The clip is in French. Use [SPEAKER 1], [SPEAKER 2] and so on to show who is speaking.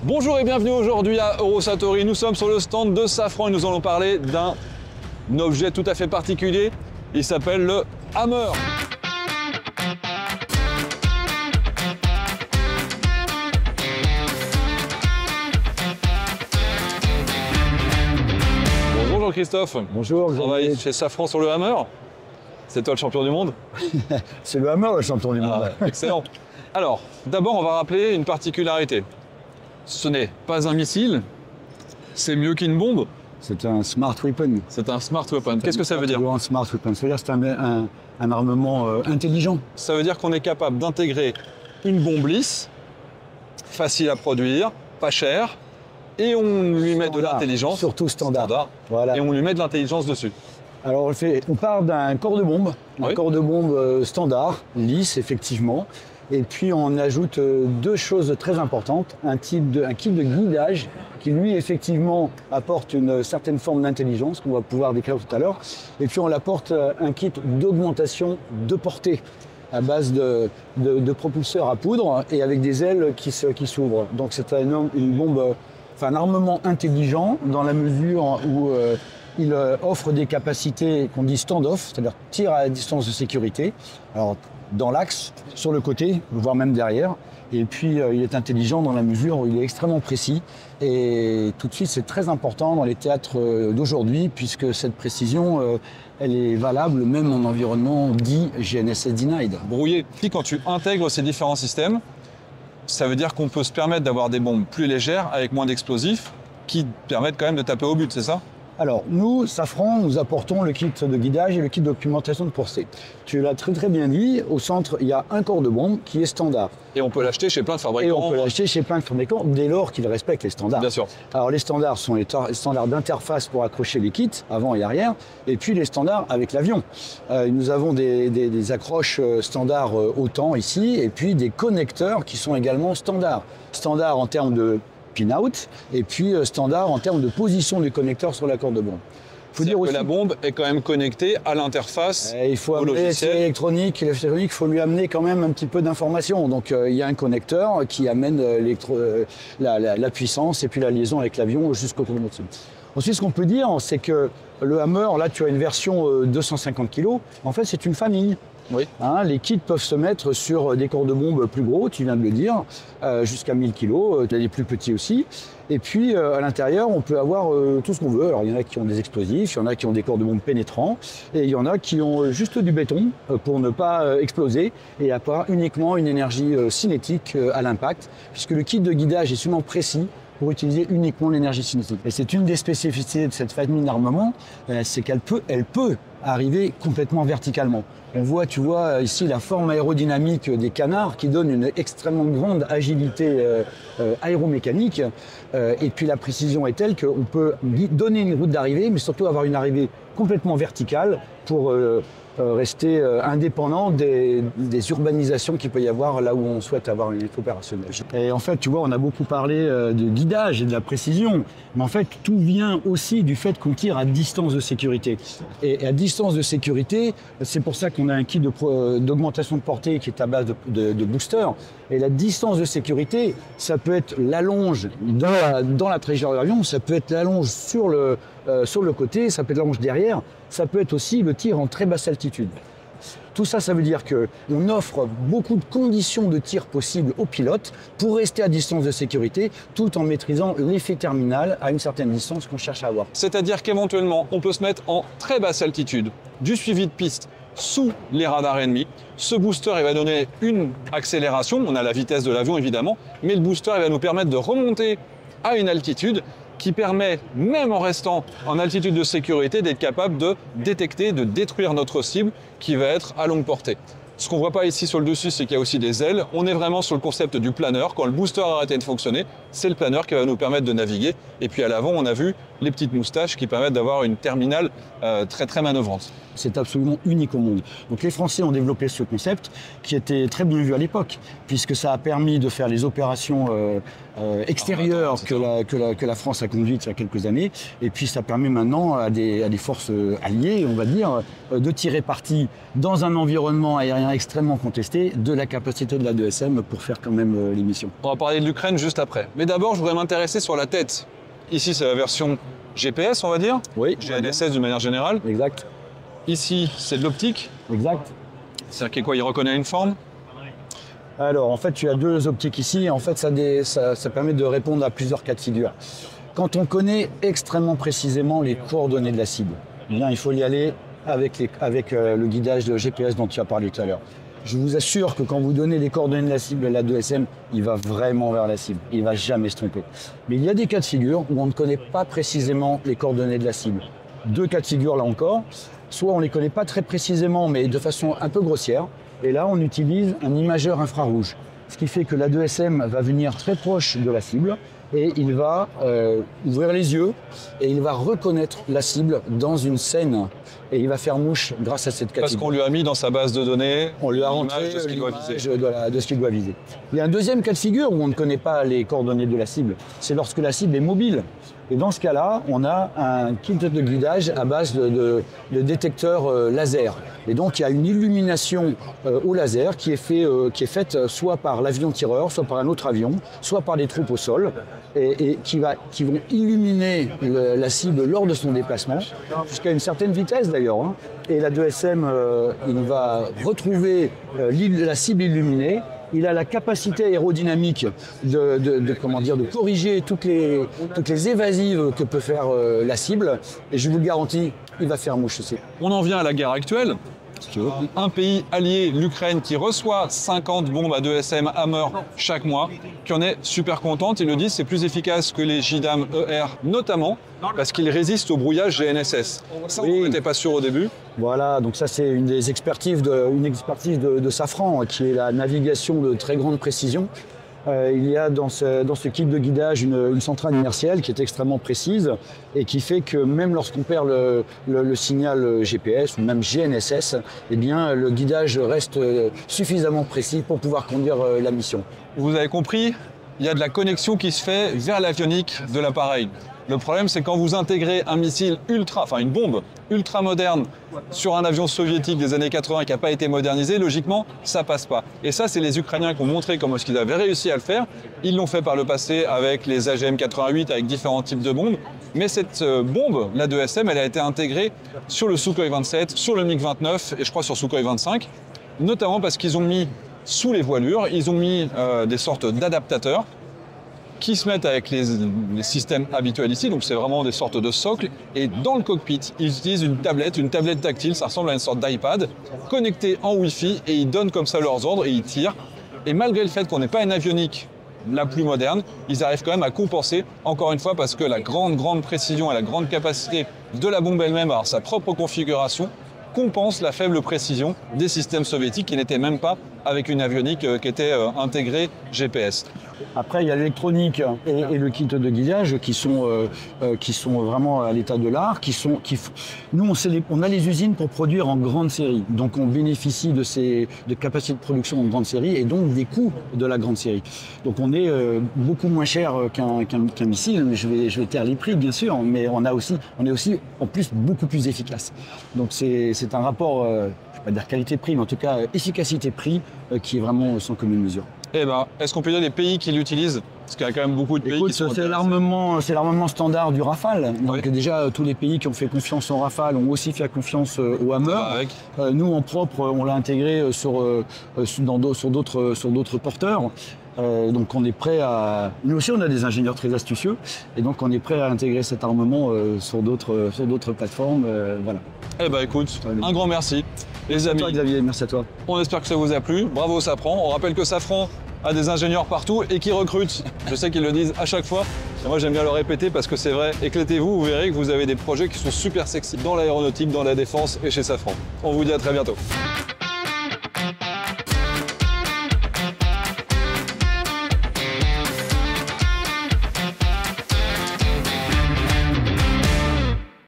[SPEAKER 1] Bonjour et bienvenue aujourd'hui à Eurosatori. Nous sommes sur le stand de Safran et nous allons parler d'un objet tout à fait particulier. Il s'appelle le Hammer. Bonjour Christophe.
[SPEAKER 2] Bonjour.
[SPEAKER 1] On travaille chez Safran sur le Hammer. C'est toi le champion du monde?
[SPEAKER 2] C'est le Hammer le champion du monde.
[SPEAKER 1] Excellent. Alors, d'abord on va rappeler une particularité. Ce n'est pas un missile, c'est mieux qu'une bombe.
[SPEAKER 2] C'est un smart weapon.
[SPEAKER 1] C'est un smart weapon. Qu'est-ce que ça veut dire?
[SPEAKER 2] Un smart weapon, ça veut dire que c'est un armement intelligent.
[SPEAKER 1] Ça veut dire qu'on est capable d'intégrer une bombe lisse, facile à produire, pas cher, et on lui met de l'intelligence.
[SPEAKER 2] Surtout standard. Voilà.
[SPEAKER 1] Et on lui met de l'intelligence dessus.
[SPEAKER 2] Alors on part d'un corps de bombe, un corps de bombe standard, lisse effectivement. Et puis on ajoute deux choses très importantes, un kit de guidage qui lui effectivement apporte une certaine forme d'intelligence qu'on va pouvoir décrire tout à l'heure. Et puis on apporte un kit d'augmentation de portée à base de propulseurs à poudre et avec des ailes qui s'ouvrent. Donc c'est une bombe, un armement intelligent dans la mesure où il offre des capacités qu'on dit stand-off, c'est-à-dire tir à distance de sécurité. Alors, dans l'axe, sur le côté, voire même derrière. Et puis, il est intelligent dans la mesure où il est extrêmement précis. Et tout de suite, c'est très important dans les théâtres d'aujourd'hui, puisque cette précision, elle est valable même en environnement dit GNSS denied.
[SPEAKER 1] Brouillé. Puis quand tu intègres ces différents systèmes, ça veut dire qu'on peut se permettre d'avoir des bombes plus légères, avec moins d'explosifs, qui permettent quand même de taper au but, c'est ça?
[SPEAKER 2] Alors, nous, Safran, nous apportons le kit de guidage et le kit de documentation de portée. Tu l'as très bien dit, au centre, il y a un corps de bombe qui est standard.
[SPEAKER 1] Et on peut l'acheter chez plein de fabricants.
[SPEAKER 2] Et on peut l'acheter chez plein de fabricants dès lors qu'ils respectent les standards.
[SPEAKER 1] Bien sûr.
[SPEAKER 2] Alors, les standards sont les standards d'interface pour accrocher les kits, avant et arrière, et puis les standards avec l'avion. Nous avons des accroches standards OTAN ici, et puis des connecteurs qui sont également standards. Standards en termes de pin-out, et puis standard en termes de position du connecteur sur la corde de bombe.
[SPEAKER 1] Faut dire aussi que la bombe est quand même connectée à l'interface.
[SPEAKER 2] Il faut amener l'électronique, il faut lui amener quand même un petit peu d'informations. Donc il y a un connecteur qui amène la puissance et puis la liaison avec l'avion jusqu'au chronométre. Ensuite, ce qu'on peut dire, c'est que le Hammer, là tu as une version 250 kg, en fait c'est une famille.
[SPEAKER 1] Oui.
[SPEAKER 2] Les kits peuvent se mettre sur des corps de bombe plus gros, tu viens de le dire, jusqu'à 1000 kg, tu as des plus petits aussi. Et puis à l'intérieur, on peut avoir tout ce qu'on veut. Alors il y en a qui ont des explosifs, il y en a qui ont des corps de bombe pénétrants, et il y en a qui ont juste du béton pour ne pas exploser et avoir uniquement une énergie cinétique à l'impact, puisque le kit de guidage est seulement précis pour utiliser uniquement l'énergie cinétique. Et c'est une des spécificités de cette famille d'armement, c'est qu'elle peut arriver complètement verticalement. On voit, tu vois, ici la forme aérodynamique des canards qui donne une extrêmement grande agilité aéromécanique. Et puis la précision est telle qu'on peut donner une route d'arrivée, mais surtout avoir une arrivée complètement verticale pour rester indépendant des urbanisations qu'il peut y avoir là où on souhaite avoir une équipe opérationnelle. Et en fait, tu vois, on a beaucoup parlé de guidage et de la précision, mais en fait, tout vient aussi du fait qu'on tire à distance de sécurité. Et à distance de sécurité, c'est pour ça qu'on a un kit d'augmentation de portée qui est à base de booster. Et la distance de sécurité, ça peut être l'allonge dans la trajectoire de l'avion, ça peut être l'allonge sur le côté, ça peut être l'allonge derrière, ça peut être aussi le tir en très basse altitude. Tout ça, ça veut dire qu'on offre beaucoup de conditions de tir possibles aux pilotes pour rester à distance de sécurité tout en maîtrisant l'effet terminal à une certaine distance qu'on cherche à avoir.
[SPEAKER 1] C'est-à-dire qu'éventuellement, on peut se mettre en très basse altitude, du suivi de piste sous les radars ennemis. Ce booster, il va donner une accélération, on a la vitesse de l'avion évidemment, mais le booster, il va nous permettre de remonter à une altitude qui permet, même en restant en altitude de sécurité, d'être capable de détecter, de détruire notre cible qui va être à longue portée. Ce qu'on ne voit pas ici sur le dessus, c'est qu'il y a aussi des ailes. On est vraiment sur le concept du planeur. Quand le booster a arrêté de fonctionner, c'est le planeur qui va nous permettre de naviguer. Et puis à l'avant, on a vu les petites moustaches qui permettent d'avoir une terminale très manœuvrante.
[SPEAKER 2] C'est absolument unique au monde. Donc les Français ont développé ce concept qui était très bien vu à l'époque, puisque ça a permis de faire les opérations extérieures que la France a conduites il y a quelques années. Et puis ça permet maintenant à des forces alliées, on va dire, de tirer parti dans un environnement aérien extrêmement contesté de la capacité de la 2SM pour faire quand même les missions.
[SPEAKER 1] On va parler de l'Ukraine juste après. Mais d'abord, je voudrais m'intéresser sur la tête. Ici, c'est la version GPS, on va dire.
[SPEAKER 2] Oui.
[SPEAKER 1] GNSS d'une manière générale.
[SPEAKER 2] Exact.
[SPEAKER 1] Ici, c'est de l'optique.
[SPEAKER 2] Exact.
[SPEAKER 1] C'est-à-dire qu'il quoi, il reconnaît une forme.
[SPEAKER 2] Alors, en fait, tu as deux optiques ici. En fait, ça permet de répondre à plusieurs cas de figure. Quand on connaît extrêmement précisément les coordonnées de la cible, eh bien, il faut y aller avec le guidage de GPS dont tu as parlé tout à l'heure. Je vous assure que quand vous donnez les coordonnées de la cible à la 2SM, il va vraiment vers la cible. Il ne va jamais se tromper. Mais il y a des cas de figure où on ne connaît pas précisément les coordonnées de la cible. Deux cas de figure là encore. Soit on ne les connaît pas très précisément, mais de façon un peu grossière. Et là, on utilise un imageur infrarouge. Ce qui fait que la 2SM va venir très proche de la cible et il va ouvrir les yeux et il va reconnaître la cible dans une scène. Et il va faire mouche grâce à cette catégorie.
[SPEAKER 1] Parce qu'on lui a mis dans sa base de données,
[SPEAKER 2] on lui a rentré
[SPEAKER 1] de ce qu'il doit viser.
[SPEAKER 2] De ce qu'il doit viser. Il y a un deuxième cas de figure où on ne connaît pas les coordonnées de la cible. C'est lorsque la cible est mobile. Et dans ce cas-là, on a un kit de guidage à base de détecteurs laser. Et donc, il y a une illumination au laser qui est faite soit par l'avion tireur, soit par un autre avion, soit par des troupes au sol, et qui vont illuminer la cible lors de son déplacement, jusqu'à une certaine vitesse d'ailleurs. Hein. Et la 2SM, il va retrouver la cible illuminée. Il a la capacité aérodynamique de corriger toutes les évasives que peut faire la cible. Et je vous le garantis, il va faire mouche aussi.
[SPEAKER 1] On en vient à la guerre actuelle. Un pays allié, l'Ukraine, qui reçoit 50 bombes à 2SM Hammer chaque mois, qui en est super contente. Ils le disent, c'est plus efficace que les JDAM ER, notamment parce qu'ils résistent au brouillage GNSS. Ça, on n'était pas sûr au début.
[SPEAKER 2] Voilà, donc ça c'est une expertise de Safran, qui est la navigation de très grande précision. Il y a dans ce kit de guidage une centrale inertielle qui est extrêmement précise et qui fait que même lorsqu'on perd le signal GPS ou même GNSS, eh bien, le guidage reste suffisamment précis pour pouvoir conduire la mission.
[SPEAKER 1] Vous avez compris, il y a de la connexion qui se fait vers l'avionique de l'appareil. Le problème, c'est quand vous intégrez un missile une bombe ultra moderne sur un avion soviétique des années 80 qui n'a pas été modernisé, logiquement, ça passe pas. Et ça, c'est les Ukrainiens qui ont montré comment est-ce qu'ils avaient réussi à le faire. Ils l'ont fait par le passé avec les AGM-88, avec différents types de bombes. Mais cette bombe, la 2SM, elle a été intégrée sur le Sukhoi 27, sur le MiG-29 et je crois sur Sukhoi 25, notamment parce qu'ils ont mis sous les voilures, ils ont mis des sortes d'adaptateurs qui se mettent avec les systèmes habituels ici, donc c'est vraiment des sortes de socles. Et dans le cockpit, ils utilisent une tablette tactile, ça ressemble à une sorte d'iPad, connectée en Wi-Fi, et ils donnent comme ça leurs ordres et ils tirent. Et malgré le fait qu'on n'ait pas une avionique la plus moderne, ils arrivent quand même à compenser, encore une fois, parce que la grande précision et la grande capacité de la bombe elle-même, alors sa propre configuration, compense la faible précision des systèmes soviétiques qui n'étaient même pas avec une avionique qui était intégrée GPS.
[SPEAKER 2] Après, il y a l'électronique et le kit de guidage qui sont vraiment à l'état de l'art. Nous, on a les usines pour produire en grande série. Donc, on bénéficie de capacités de production en grande série et donc des coûts de la grande série. Donc, on est beaucoup moins cher qu'un missile. Je vais taire les prix, bien sûr, mais on est aussi, en plus, beaucoup plus efficace. Donc, c'est un rapport, je ne vais pas dire qualité-prix, mais en tout cas, efficacité-prix qui est vraiment sans commune mesure.
[SPEAKER 1] Eh ben, est-ce qu'on peut dire des pays qui l'utilisent? Parce qu'il y a quand même beaucoup de pays qui sont...
[SPEAKER 2] C'est l'armement standard du Rafale. Donc
[SPEAKER 1] oui.
[SPEAKER 2] déjà, tous les pays qui ont fait confiance au Rafale ont aussi fait confiance au Hammer. Nous, en propre, on l'a intégré sur d'autres porteurs. Donc on est prêt à... Nous aussi, on a des ingénieurs très astucieux. Et donc on est prêt à intégrer cet armement sur d'autres plateformes. Voilà.
[SPEAKER 1] Eh ben écoute, un grand merci. Les amis,
[SPEAKER 2] toi, Xavier, merci à toi.
[SPEAKER 1] On espère que ça vous a plu. Bravo Safran. On rappelle que Safran a des ingénieurs partout et qui recrutent. Je sais qu'ils le disent à chaque fois. Et moi, j'aime bien le répéter parce que c'est vrai. Éclatez-vous, vous verrez que vous avez des projets qui sont super sexy dans l'aéronautique, dans la défense et chez Safran. On vous dit à très bientôt.